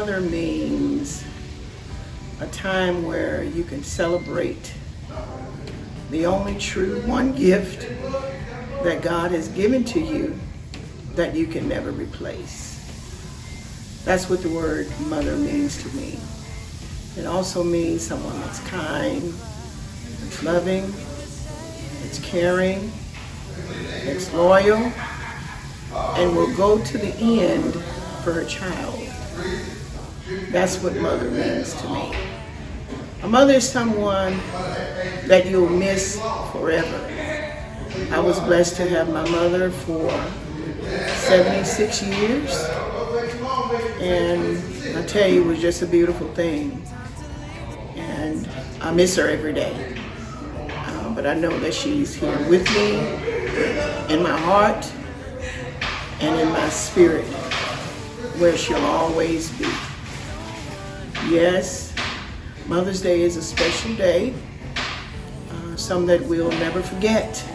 mother means a time where you can celebrate the only true one gift that God has given to you that you can never replace. That's what the word mother means to me. It also means someone that's kind, that's loving, that's caring, that's loyal, and will go to the end for her child. That's what mother means to me. A mother is someone that you'll miss forever. I was blessed to have my mother for 76 years, and I tell you, it was just a beautiful thing. And I miss her every day. But I know that she's here with me, in my heart, and in my spirit, where she'll always be. Yes, Mother's Day is a special day, some that we'll never forget,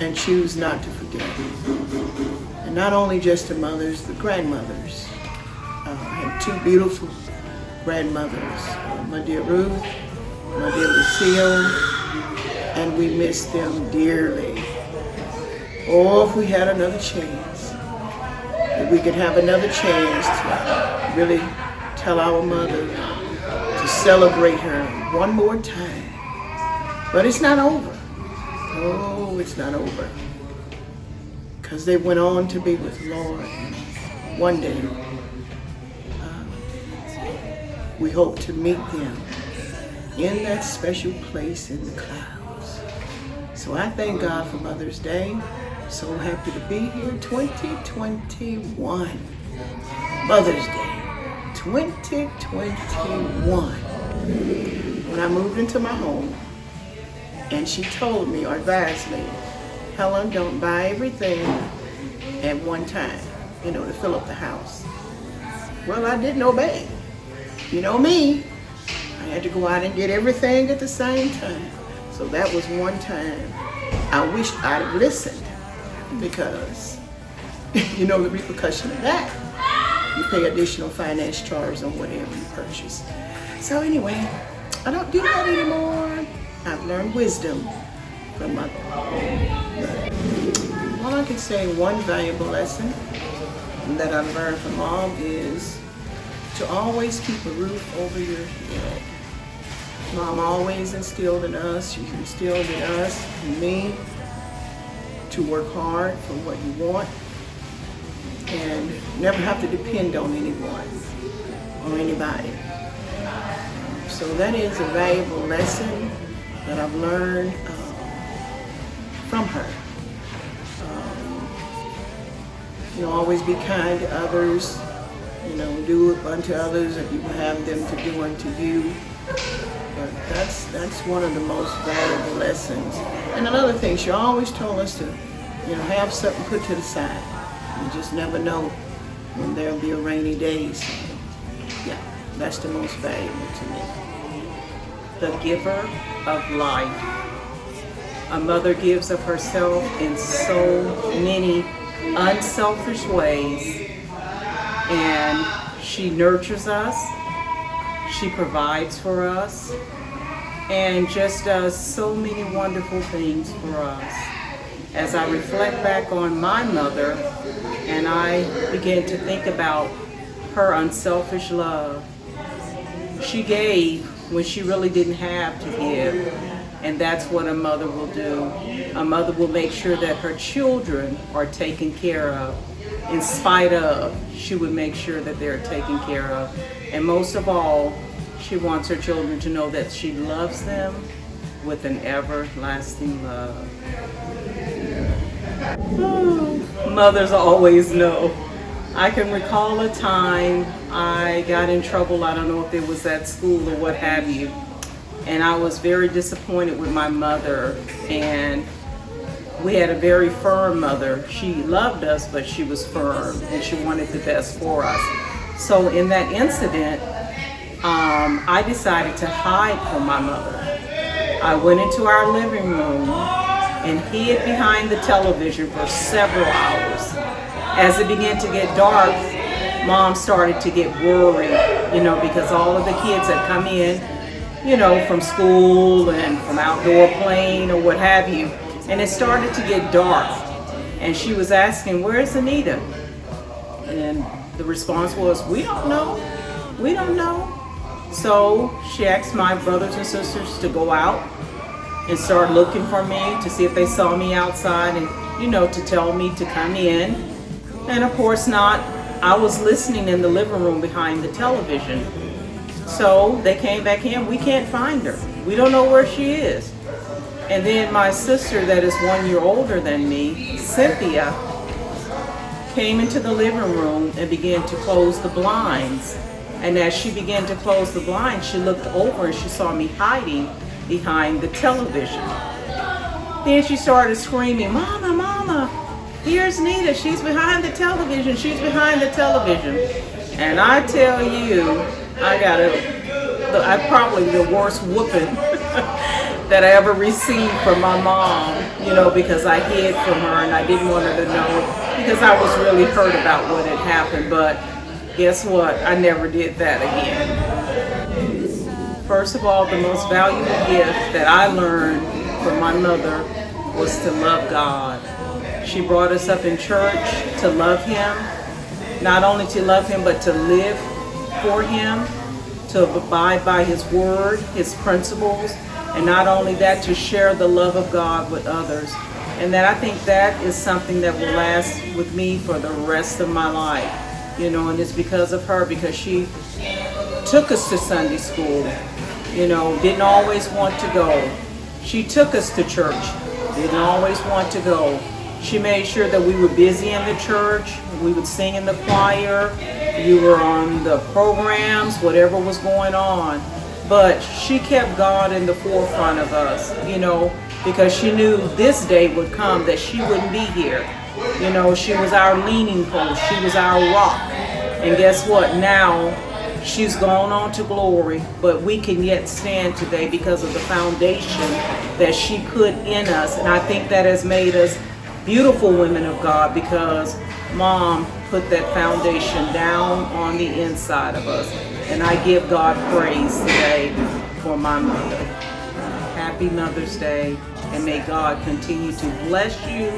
and choose not to forget. And not only just the mothers, but grandmothers. I had two beautiful grandmothers, my dear Ruth, my dear Lucille, and we miss them dearly. Oh, if we had another chance, if we could have another chance to really tell our mother to celebrate her one more time. But it's not over. Oh, it's not over. Because they went on to be with the Lord one day. We hope to meet them in that special place in the clouds. So I thank God for Mother's Day. So happy to be here, 2021. Mother's Day, 2021. When I moved into my home, and she told me or advised me, Helen, don't buy everything at one time, to fill up the house. Well, I didn't obey. You know me, I had to go out and get everything at the same time. So that was one time I wished I'd have listened, because the repercussion of that, you pay additional finance charges on whatever you purchase. So anyway, I don't do that anymore. I've learned wisdom from Mother. All I can say, one valuable lesson that I've learned from Mom is to always keep a roof over your head. Mom always instilled in us, she's instilled in us, and me, to work hard for what you want and never have to depend on anyone or anybody. So that is a valuable lesson that I've learned from her. Always be kind to others. Do unto others if you have them to do unto you. But that's one of the most valuable lessons. And another thing, she always told us to, have something put to the side. You just never know when there'll be a rainy day. So, yeah, that's the most valuable to me. The giver of life. A mother gives of herself in so many unselfish ways, and she nurtures us, she provides for us, and just does so many wonderful things for us. As I reflect back on my mother, and I begin to think about her unselfish love, she gave when she really didn't have to give. And that's what a mother will do. A mother will make sure that her children are taken care of. In spite of, she would make sure that they're taken care of. And most of all, she wants her children to know that she loves them with an everlasting love. Mothers always know. I can recall a time I got in trouble. I don't know if it was at school or what have you. And I was very disappointed with my mother, and we had a very firm mother. She loved us, but she was firm, and she wanted the best for us. So in that incident, I decided to hide from my mother. I went into our living room and hid behind the television for several hours. As it began to get dark, Mom started to get worried, because all of the kids had come in, from school and from outdoor playing or what have you. And it started to get dark. And she was asking, "Where's Anita?" And the response was, "We don't know. We don't know." So she asked my brothers and sisters to go out and start looking for me to see if they saw me outside and, to tell me to come in. And of course not. I was listening in the living room behind the television. So they came back in. "We can't find her. We don't know where she is." And then my sister that is 1 year older than me, Cynthia, came into the living room and began to close the blinds. And as she began to close the blinds, she looked over and she saw me hiding behind the television. Then she started screaming, "Mama, Mama, here's Nita. She's behind the television. She's behind the television." And I tell you, I probably the worst whooping that I ever received from my mom, because I hid from her and I didn't want her to know because I was really hurt about what had happened. But guess what? I never did that again. First of all, the most valuable gift that I learned from my mother was to love God. She brought us up in church to love Him, not only to love Him, but to live for Him, to abide by His word, His principles, and not only that, to share the love of God with others. And that I think that is something that will last with me for the rest of my life. And it's because of her, because she took us to Sunday school, didn't always want to go. She took us to church, didn't always want to go. She made sure that we were busy in the church, we would sing in the choir, you were on the programs, whatever was going on. But she kept God in the forefront of us, because she knew this day would come that she wouldn't be here. She was our leaning post, she was our rock. And guess what? Now she's gone on to glory, but we can yet stand today because of the foundation that she put in us. And I think that has made us beautiful women of God, because Mom put that foundation down on the inside of us. And I give God praise today for my mother. Happy Mother's Day, and may God continue to bless you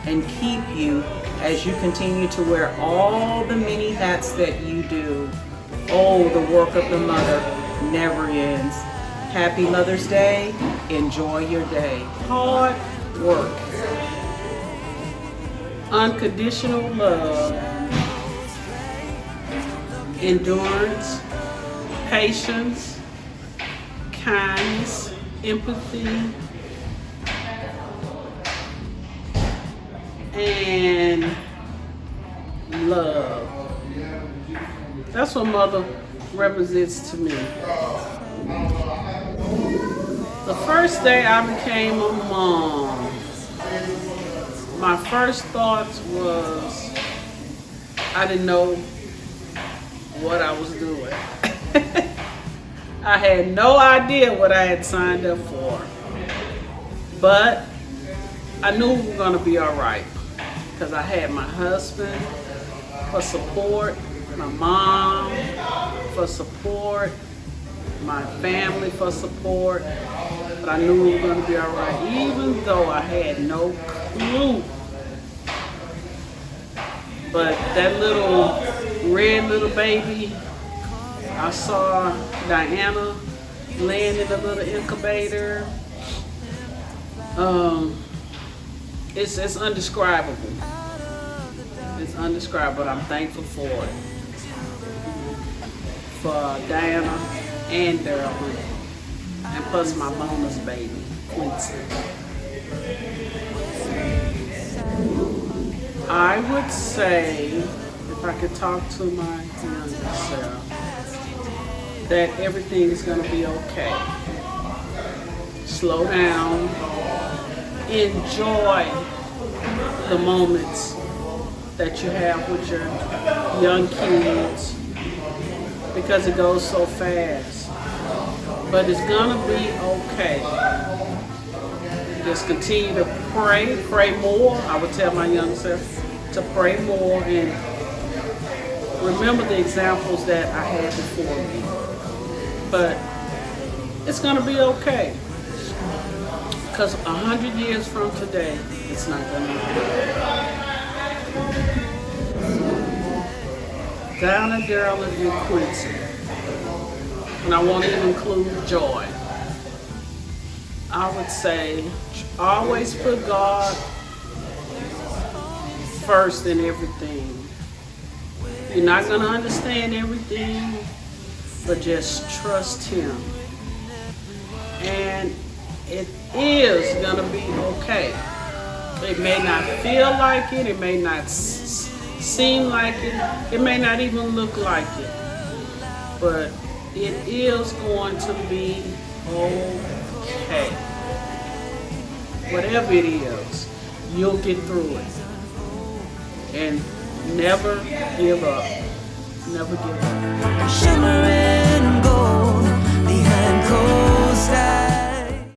and keep you as you continue to wear all the many hats that you do. Oh, the work of the mother never ends. Happy Mother's Day. Enjoy your day. Hard work. Unconditional love. Endurance. Patience. Kindness. Empathy. And love. That's what mother represents to me. The first day I became a mom, my first thoughts was I didn't know what I was doing. I had no idea what I had signed up for. But I knew we were going to be all right, because I had my husband for support, my mom for support, my family for support, but I knew we were going to be all right, even though I had no clue. But that red little baby, I saw Diana laying in the little incubator. It's undescribable. It's undescribable, but I'm thankful for it. For Diana and Daryl, and plus my bonus baby, Quincy. I would say, if I could talk to my younger self, that everything is going to be okay. Slow down. Enjoy the moments that you have with your young kids, because it goes so fast. But it's gonna be okay. Just continue to pray more. I would tell my young self to pray more, and remember the examples that I had before me. But it's gonna be okay. Because 100 years from today, it's not gonna be okay. Donna, Daryl, and Quincy. And I want to include Joy. I would say always put God first in everything. You're not going to understand everything, but just trust Him. And it is going to be okay. It may not feel like it, it may not seem like it may not even look like it, but it is going to be okay. Whatever it is, you'll get through it. And never give up. Never give up.